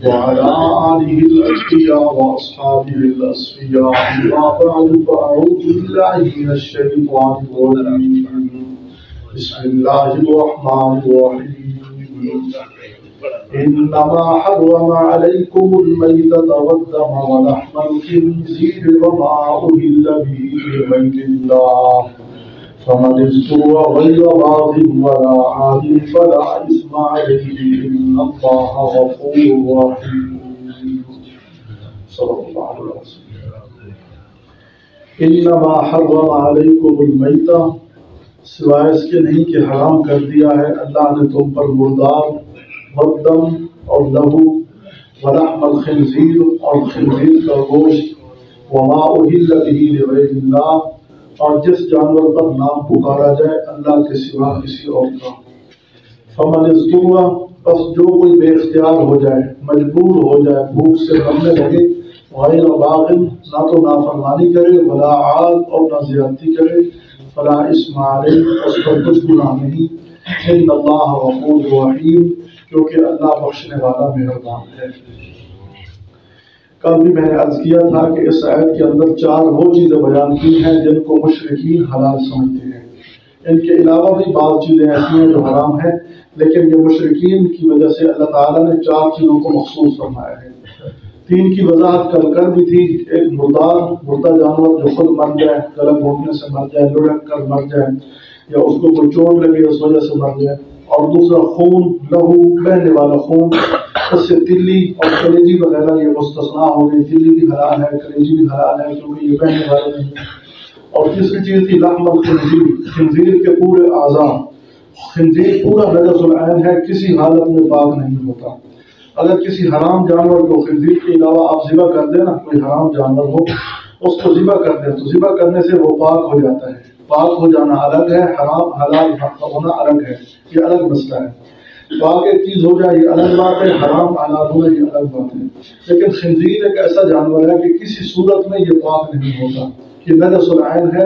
وعلى آله الأتقياء وأصحابه الأصفياء. أما بعد فأعوذ بالله من الشيطان الرجيم. بسم الله الرحمن الرحيم. إنما حرم عليكم الميتة والدم ولحم الخنزير وما أهل به لغير الله فمن اضطر غير باغ ولا عاد فلا إثم عليه إن الله غفور رحيم. صدق الله العظيم. إنما حرم عليكم الميتة، سوائے اس کے نہیں کہ حرام کر دیا ہے اللہ نے تم پر مردار، والدم اور لہو، ولحم الخنزیر اور خنزیر کا گوشت، وما أهل به لغير الله اور جس جانور پر نام پکارا جائے اللہ کے سوا کسی اور کا. فمن اضطر، بس جو کوئی بے اختیار ہو جائے، مجبور ہو جائے، بھوک سے مرنے لگے، غیر باغ، نہ تو نافرمانی کرے، ولا عاد اور نہ زیادتی کرے، فلا اسم علیہ، اس پر کچھ گناہ نہیں، ان اللہ غفور رحیم، کیونکہ اللہ بخشنے والا مہربان ہے. کل بھی میں نے عرض کیا تھا کہ اس آیت کے اندر 4 وہ چیزیں بیان کی ہیں جن کو مشرکین حلال سمجھتے ہیں. ان کے علاوہ بھی بعض چیزیں ایسی ہیں جو حرام ہیں، لیکن یہ مشرکین کی وجہ سے اللہ تعالیٰ نے 4 چیزوں کو مخصوص فرمایا ہے. 3 کی وضاحت کل کر دی تھی. ایک مردہ جانور جو خود مر جائے، گلا گھونٹنے سے مر جائے، لڑک کر مر جائے، یا اس کو کوئی چوٹ لگے اس وجہ سے مر جائے. اور دوسرا خون، لہو، بہنے والا خون، اس سے تلی اور کلیجی وغیرہ یہ مستثنا ہو گئی. تلی بھی حلال ہے، کلیجی بھی حلال ہے کیونکہ یہ بہنے والے نہیں. اور تیسری چیز تھی لحم الخنزیر، خنزیر کے پورے اعضاء. خنزیر پورا نجس العین ہے، کسی حالت میں پاک نہیں ہوتا. اگر کسی حرام جانور کو خنزیر کے علاوہ آپ ذبح کر دیں نا، کوئی حرام جانور ہو اس کو ذبح کر دیں تو ذبح کرنے سے وہ پاک ہو جاتا ہے. پاک ہو جانا الگ ہے، حرام حلال ہونا الگ ہے، یہ الگ مسئلہ ہے. پاک ایک چیز ہو جائے یہ الگ بات ہے، حرام حلال ہونا یہ الگ بات ہے. لیکن خنزیر ایک ایسا جانور ہے کہ کسی صورت میں یہ پاک نہیں ہوتا، یہ نجس العین ہے.